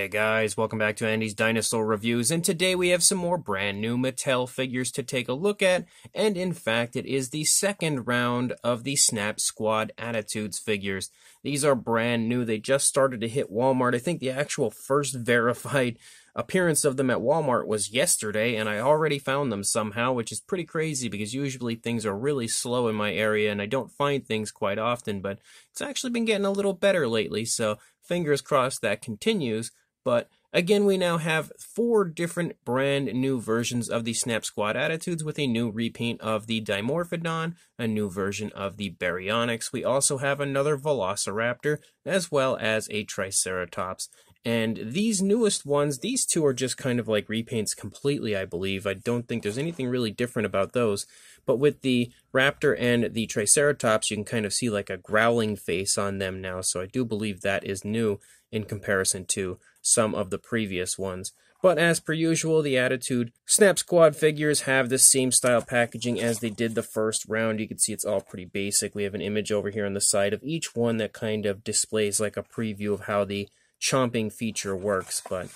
Hey guys, welcome back to Andy's Dinosaur Reviews, and today we have some more brand new Mattel figures to take a look at, and in fact it is the second round of the Snap Squad Attitudes figures. These are brand new, they just started to hit Walmart. I think the actual first verified appearance of them at Walmart was yesterday, and I already found them somehow, which is pretty crazy because usually things are really slow in my area and I don't find things quite often, but it's actually been getting a little better lately, so fingers crossed that continues. But again, we now have 4 different brand new versions of the Snap Squad Attitudes with a new repaint of the Dimorphodon, a new version of the Baryonyx. We also have another Velociraptor, as well as a Triceratops. And these newest ones, these two are just kind of like repaints completely, I believe. I don't think there's anything really different about those. But with the Raptor and the Triceratops, you can kind of see like a growling face on them now. So I do believe that is new in comparison to some of the previous ones. But as per usual, the Attitude Snap Squad figures have the same style packaging as they did the first round. You can see it's all pretty basic. We have an image over here on the side of each one that kind of displays like a preview of how the chomping feature works, but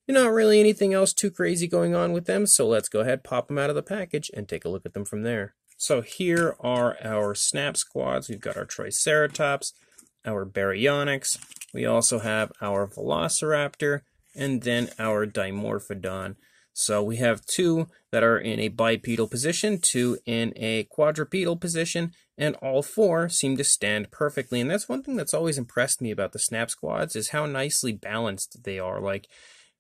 not really anything else too crazy going on with them, so let's go ahead, pop them out of the package, and take a look at them from there. So here are our Snap Squads. We've got our Triceratops, our Baryonyx, we also have our Velociraptor, and then our Dimorphodon. So we have 2 that are in a bipedal position, 2 in a quadrupedal position, and all 4 seem to stand perfectly. And that's one thing that's always impressed me about the Snap Squads is how nicely balanced they are. Like,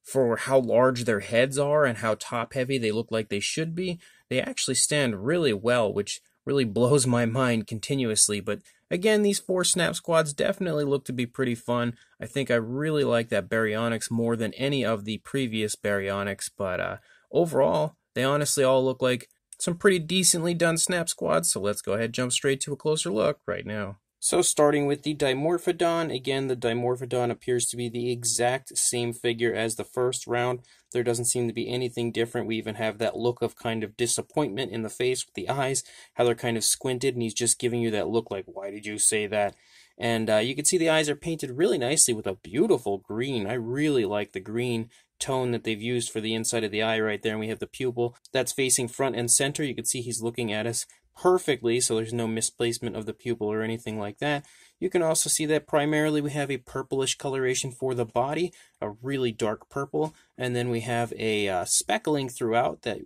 for how large their heads are and how top-heavy they look like they should be, they actually stand really well, which really blows my mind continuously. But again, these 4 Snap Squads definitely look to be pretty fun. I think I really like that Baryonyx more than any of the previous Baryonyx, but overall, they honestly all look like some pretty decently done Snap Squads, so let's go ahead and jump straight to a closer look right now. So starting with the Dimorphodon, again, the Dimorphodon appears to be the exact same figure as the first round. There doesn't seem to be anything different. We even have that look of kind of disappointment in the face with the eyes, how they're kind of squinted, and he's just giving you that look like, why did you say that? And you can see the eyes are painted really nicely with a beautiful green. I really like the green tone that they've used for the inside of the eye right there. And we have the pupil that's facing front and center. You can see he's looking at us perfectly, so there's no misplacement of the pupil or anything like that. You can also see that primarily we have a purplish coloration for the body, a really dark purple, and then we have a speckling throughout that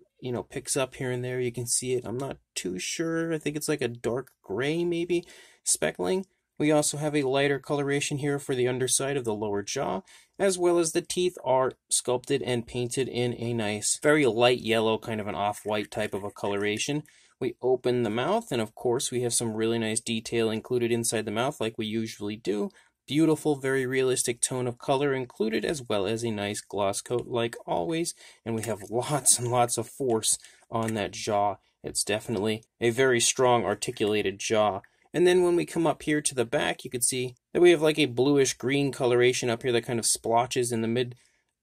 picks up here and there. You can see it. I'm not too sure. I think it's like a dark gray maybe speckling. We also have a lighter coloration here for the underside of the lower jaw, as well as the teeth are sculpted and painted in a nice, very light yellow, kind of an off-white type of a coloration. We open the mouth, and of course we have some really nice detail included inside the mouth like we usually do. Beautiful, very realistic tone of color included, as well as a nice gloss coat like always. And we have lots and lots of force on that jaw. It's definitely a very strong articulated jaw. And then when we come up here to the back, you can see that we have like a bluish green coloration up here that kind of splotches in the mid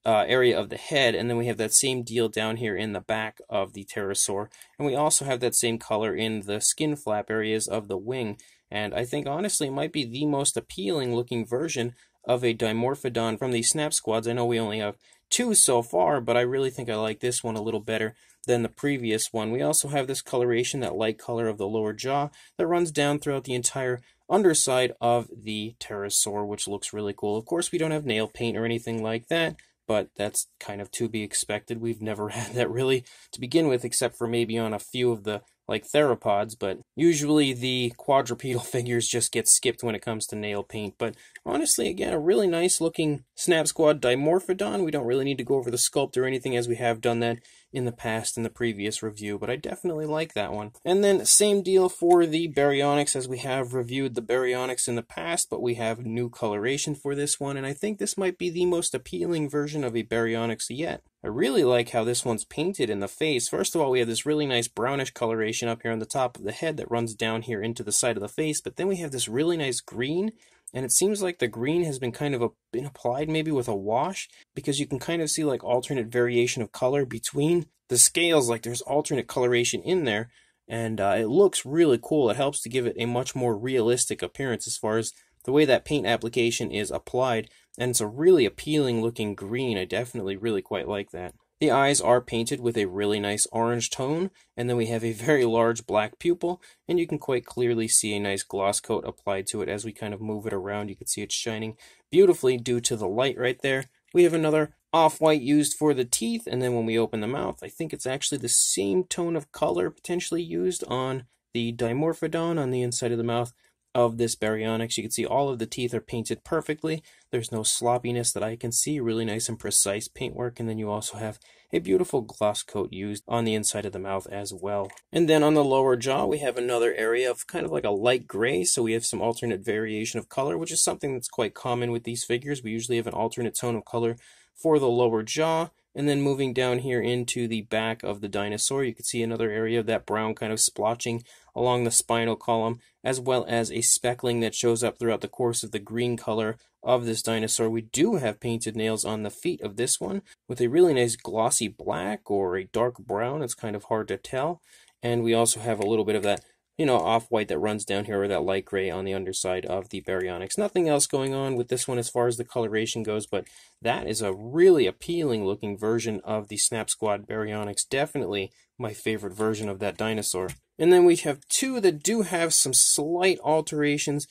area of the head, and then we have that same deal down here in the back of the pterosaur, and we also have that same color in the skin flap areas of the wing. And I think honestly it might be the most appealing looking version of a Dimorphodon from the Snap Squads. I know we only have 2 so far, but I really think I like this one a little better than the previous one. We also have this coloration, that light color of the lower jaw that runs down throughout the entire underside of the pterosaur, which looks really cool. Of course, we don't have nail paint or anything like that, but that's kind of to be expected. We've never had that really to begin with, except for maybe on a few of the theropods, but usually the quadrupedal figures just get skipped when it comes to nail paint. But honestly, again, a really nice looking Snap Squad Dimorphodon. We don't really need to go over the sculpt or anything, as we have done that in the past in the previous review, but I definitely like that one. And then same deal for the Baryonyx, as we have reviewed the Baryonyx in the past, but we have new coloration for this one, and I think this might be the most appealing version of a Baryonyx yet. I really like how this one's painted in the face. First of all, we have this really nice brownish coloration up here on the top of the head that runs down here into the side of the face, but then we have this really nice green, and it seems like the green has been kind of been applied maybe with a wash, because you can kind of see like alternate variation of color between the scales, like there's alternate coloration in there, and it looks really cool. It helps to give it a much more realistic appearance as far as the way that paint application is applied. and it's a really appealing looking green. I definitely really quite like that. The eyes are painted with a really nice orange tone, and then we have a very large black pupil, and you can quite clearly see a nice gloss coat applied to it as we kind of move it around. You can see it's shining beautifully due to the light right there. We have another off-white used for the teeth, and then when we open the mouth, I think it's actually the same tone of color potentially used on the Dimorphodon on the inside of the mouth of this Baryonyx. You can see all of the teeth are painted perfectly. There's no sloppiness that I can see. Really nice and precise paintwork. And then you also have a beautiful gloss coat used on the inside of the mouth as well. And then on the lower jaw, we have another area of kind of like a light gray. So we have some alternate variation of color, which is something that's quite common with these figures. We usually have an alternate tone of color for the lower jaw. And then moving down here into the back of the dinosaur, you can see another area of that brown kind of splotching along the spinal column, as well as a speckling that shows up throughout the course of the green color of this dinosaur. We do have painted nails on the feet of this one with a really nice glossy black or a dark brown. It's kind of hard to tell. And we also have a little bit of that, off-white that runs down here, or that light gray on the underside of the Baryonyx. Nothing else going on with this one as far as the coloration goes, but that is a really appealing looking version of the Snap Squad Baryonyx. Definitely my favorite version of that dinosaur. And then we have two that do have some slight alterations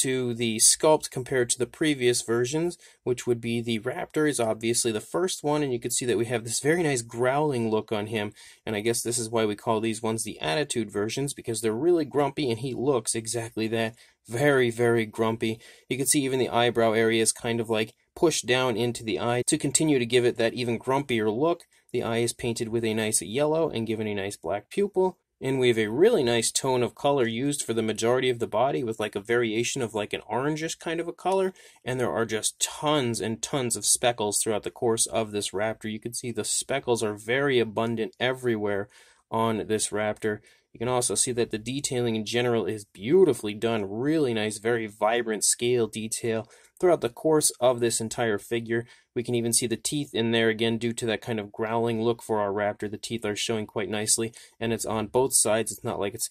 to the sculpt compared to the previous versions, which would be the Raptor is obviously the first one, and you can see that we have this very nice growling look on him, and I guess this is why we call these ones the attitude versions, because they're really grumpy, and he looks exactly that, very, very grumpy. You can see even the eyebrow area is kind of like pushed down into the eye to continue to give it that even grumpier look. The eye is painted with a nice yellow and given a nice black pupil. And we have a really nice tone of color used for the majority of the body with like a variation of like an orangish kind of a color. And there are just tons and tons of speckles throughout the course of this raptor. You can see the speckles are very abundant everywhere on this raptor. You can also see that the detailing in general is beautifully done. Really nice, very vibrant scale detail throughout the course of this entire figure. We can even see the teeth in there again due to that kind of growling look for our raptor. The teeth are showing quite nicely, and it's on both sides. It's not like it's,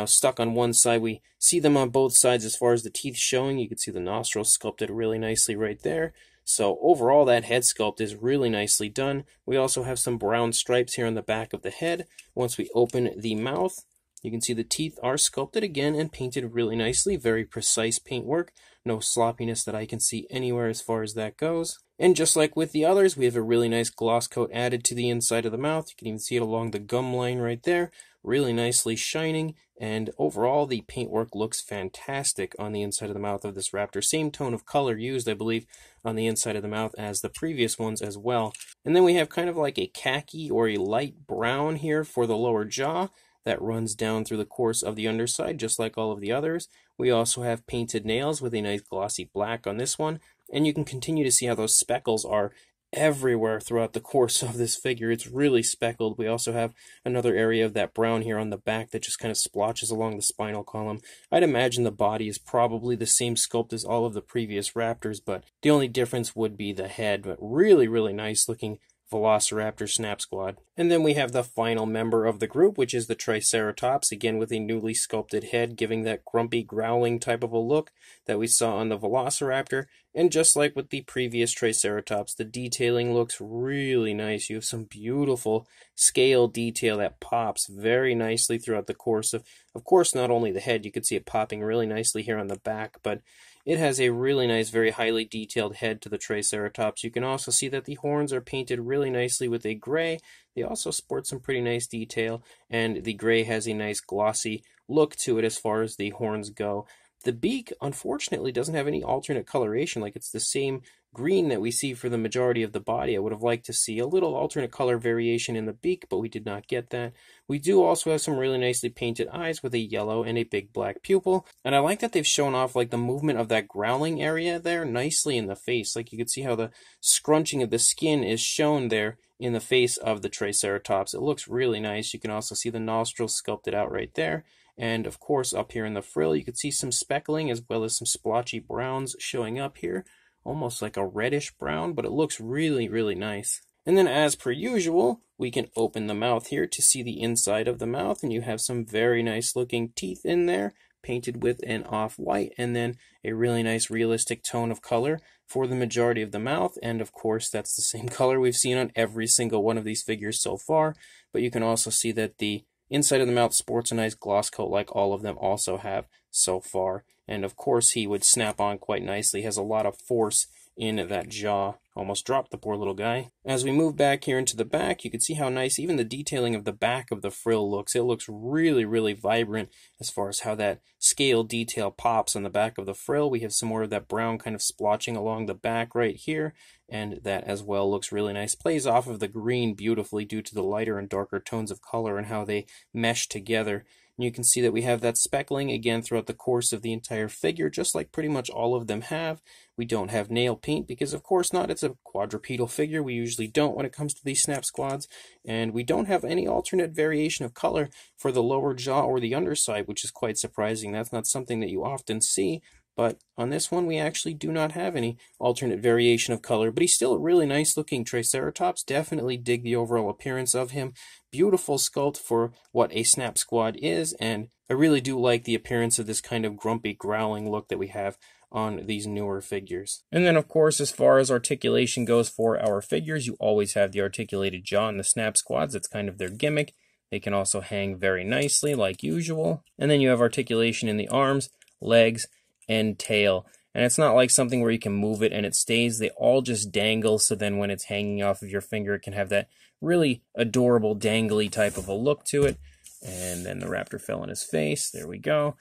stuck on one side. We see them on both sides as far as the teeth showing. You can see the nostrils sculpted really nicely right there. So overall, that head sculpt is really nicely done. We also have some brown stripes here on the back of the head. Once we open the mouth, you can see the teeth are sculpted again and painted really nicely. Very precise paintwork. No sloppiness that I can see anywhere as far as that goes. And just like with the others, we have a really nice gloss coat added to the inside of the mouth. You can even see it along the gum line right there. Really nicely shining. And overall, the paintwork looks fantastic on the inside of the mouth of this raptor. Same tone of color used, I believe, on the inside of the mouth as the previous ones as well. And then we have kind of like a khaki or a light brown here for the lower jaw that runs down through the course of the underside, just like all of the others. We also have painted nails with a nice glossy black on this one, and you can continue to see how those speckles are everywhere throughout the course of this figure. It's really speckled. We also have another area of that brown here on the back that just kind of splotches along the spinal column. I'd imagine the body is probably the same sculpt as all of the previous raptors, but the only difference would be the head. But really, really nice looking Velociraptor Snap Squad. And then we have the final member of the group, which is the Triceratops, again with a newly sculpted head, giving that grumpy, growling type of a look that we saw on the Velociraptor. And just like with the previous Triceratops, the detailing looks really nice. You have some beautiful scale detail that pops very nicely throughout the course of course, not only the head, you can see it popping really nicely here on the back, but it has a really nice, very highly detailed head to the Triceratops. You can also see that the horns are painted really nicely with a gray. They also sport some pretty nice detail, and the gray has a nice glossy look to it as far as the horns go. The beak, unfortunately, doesn't have any alternate coloration. Like, it's the same green that we see for the majority of the body. I would have liked to see a little alternate color variation in the beak, but we did not get that. We do also have some really nicely painted eyes with a yellow and a big black pupil. And I like that they've shown off like the movement of that growling area there nicely in the face. Like, you can see how the scrunching of the skin is shown there in the face of the Triceratops. It looks really nice. You can also see the nostrils sculpted out right there. And of course, up here in the frill, you can see some speckling as well as some splotchy browns showing up here. Almost like a reddish brown, but it looks really, really nice. And then as per usual, we can open the mouth here to see the inside of the mouth, and you have some very nice looking teeth in there. painted with an off-white, and then a really nice realistic tone of color for the majority of the mouth. And of course, that's the same color we've seen on every single one of these figures so far. But you can also see that the inside of the mouth sports a nice gloss coat like all of them also have so far. And of course, he would snap on quite nicely. He has a lot of force in that jaw. Almost dropped the poor little guy. As we move back here into the back, you can see how nice even the detailing of the back of the frill looks. It looks really, really vibrant as far as how that scale detail pops on the back of the frill. We have some more of that brown kind of splotching along the back right here, and that as well looks really nice. Plays off of the green beautifully due to the lighter and darker tones of color and how they mesh together. And you can see that we have that speckling again throughout the course of the entire figure, just like pretty much all of them have. We don't have nail paint because of course not, it's a quadrupedal figure. We usually don't when it comes to these snap squads. And we don't have any alternate variation of color for the lower jaw or the underside, which is quite surprising. That's not something that you often see. But on this one, we actually do not have any alternate variation of color. But he's still a really nice looking Triceratops. Definitely dig the overall appearance of him. Beautiful sculpt for what a snap squad is. And I really do like the appearance of this kind of grumpy, growling look that we have on these newer figures. And then, of course, as far as articulation goes for our figures, you always have the articulated jaw in the snap squads. It's kind of their gimmick. They can also hang very nicely, like usual. And then you have articulation in the arms, legs, and tail. And it's not like something where you can move it and it stays. They all just dangle, so then when it's hanging off of your finger, it can have that really adorable dangly type of a look to it. And then the raptor fell on his face. There we go.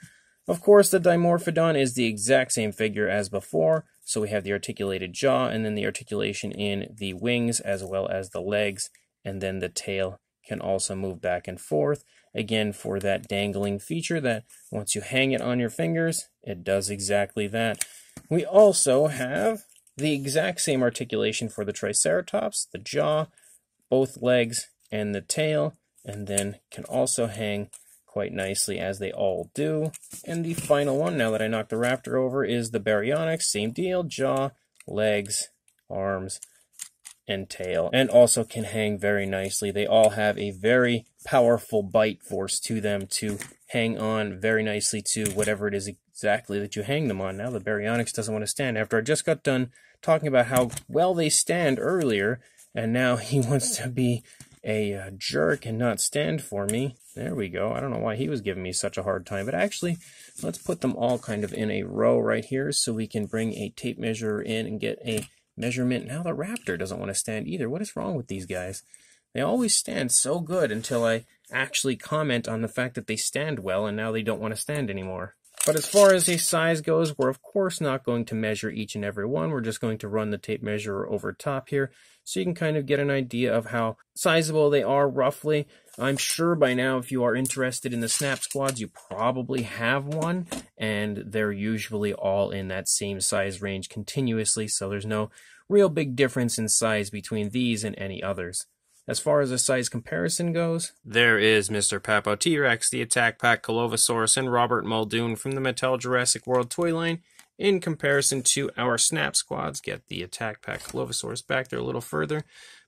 Of course, the Dimorphodon is the exact same figure as before. So we have the articulated jaw and then the articulation in the wings as well as the legs. And then the tail can also move back and forth. Again, for that dangling feature that once you hang it on your fingers, it does exactly that. We also have the exact same articulation for the Triceratops, the jaw, both legs, and the tail, and then can also hang quite nicely as they all do. And the final one, now that I knocked the raptor over, is the Baryonyx. Same deal, jaw, legs, arms, and tail, and also can hang very nicely. They all have a very powerful bite force to them to hang on very nicely to whatever it is exactly that you hang them on. Now the Baryonyx doesn't want to stand after I just got done talking about how well they stand earlier, and now he wants to be a jerk and not stand for me. There we go. I don't know why he was giving me such a hard time, but actually let's put them all kind of in a row right here so we can bring a tape measure in and get a measurement. Now the raptor doesn't want to stand either. What is wrong with these guys? They always stand so good until I actually comment on the fact that they stand well, and now they don't want to stand anymore. But as far as a size goes, we're of course not going to measure each and every one. We're just going to run the tape measure over top here so you can kind of get an idea of how sizable they are roughly. I'm sure by now, if you are interested in the snap squads, you probably have one, and they're usually all in that same size range continuously, so there's no real big difference in size between these and any others. As far as a size comparison goes, there is Mr. Papo T-Rex, the Attack Pack Colovosaurus, and Robert Muldoon from the Mattel Jurassic World toy line in comparison to our snap squads. Get the Attack Pack Colovosaurus back there a little further.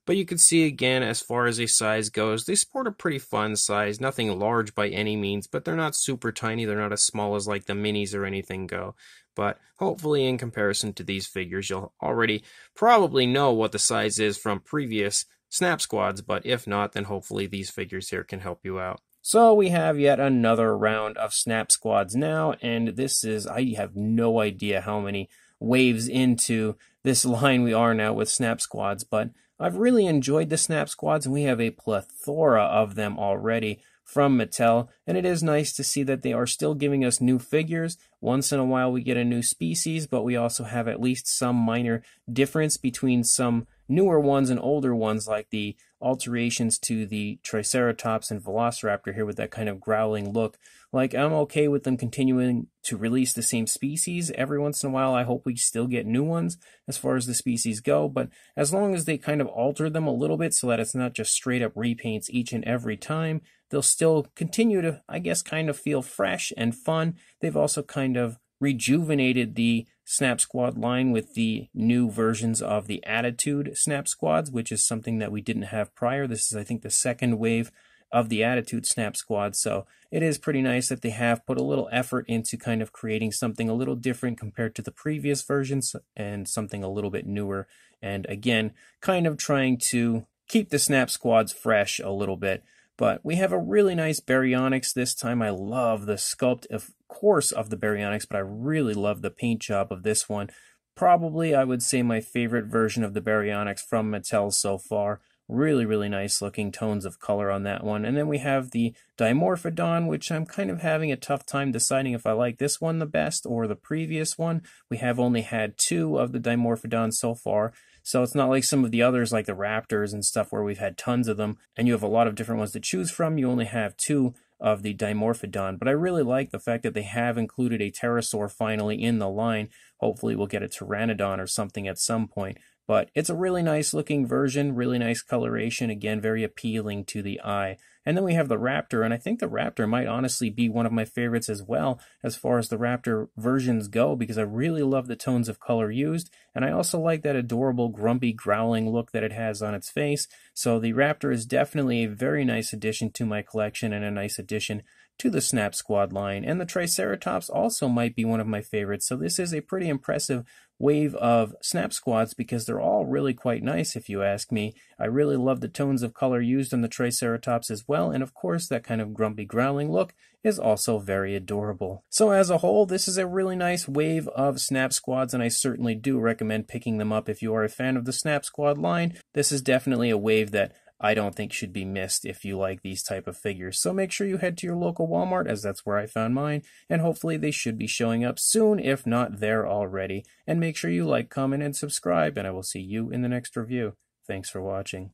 But you can see again, as far as a size goes, they sport a pretty fun size. Nothing large by any means, but they're not super tiny. They're not as small as like the minis or anything go. But hopefully in comparison to these figures, you'll already probably know what the size is from previous snap squads, but if not, then hopefully these figures here can help you out. So we have yet another round of snap squads now, and this is, I have no idea how many waves into this line we are now with snap squads, but I've really enjoyed the snap squads, and we have a plethora of them already from Mattel, and it is nice to see that they are still giving us new figures. Once in a while we get a new species, but we also have at least some minor difference between some newer ones and older ones, like the alterations to the Triceratops and Velociraptor here with that kind of growling look. Like, I'm okay with them continuing to release the same species every once in a while. I hope we still get new ones as far as the species go, but as long as they kind of alter them a little bit so that it's not just straight up repaints each and every time, they'll still continue to, I guess, kind of feel fresh and fun. They've also kind of rejuvenated the Snap Squad line with the new versions of the Attitude Snap Squads, which is something that we didn't have prior. This is, I think, the second wave of the Attitude Snap Squad, so it is pretty nice that they have put a little effort into kind of creating something a little different compared to the previous versions and something a little bit newer, and again, kind of trying to keep the Snap Squads fresh a little bit. But we have a really nice Baryonyx this time. I love the sculpt, of course, of the Baryonyx, but I really love the paint job of this one. Probably, I would say, my favorite version of the Baryonyx from Mattel so far. Really, really nice looking tones of color on that one. And then we have the Dimorphodon, which I'm kind of having a tough time deciding if I like this one the best or the previous one. We have only had 2 of the Dimorphodons so far, so it's not like some of the others like the Raptors and stuff where we've had tons of them and you have a lot of different ones to choose from. You only have 2 of the Dimorphodon, but I really like the fact that they have included a pterosaur finally in the line. Hopefully we'll get a pteranodon or something at some point. But it's a really nice looking version, really nice coloration, again, very appealing to the eye. And then we have the Raptor, and I think the Raptor might honestly be one of my favorites as well as far as the Raptor versions go, because I really love the tones of color used, and I also like that adorable grumpy growling look that it has on its face. So the Raptor is definitely a very nice addition to my collection and a nice addition to the Snap Squad line. And the Triceratops also might be one of my favorites, so this is a pretty impressive wave of Snap Squads because they're all really quite nice if you ask me. I really love the tones of color used on the Triceratops as well, and of course that kind of grumpy growling look is also very adorable. So as a whole, this is a really nice wave of Snap Squads, and I certainly do recommend picking them up if you are a fan of the Snap Squad line. This is definitely a wave that I don't think should be missed if you like these type of figures. So make sure you head to your local Walmart, as that's where I found mine, and hopefully they should be showing up soon, if not there already. And make sure you like, comment, and subscribe, and I will see you in the next review. Thanks for watching.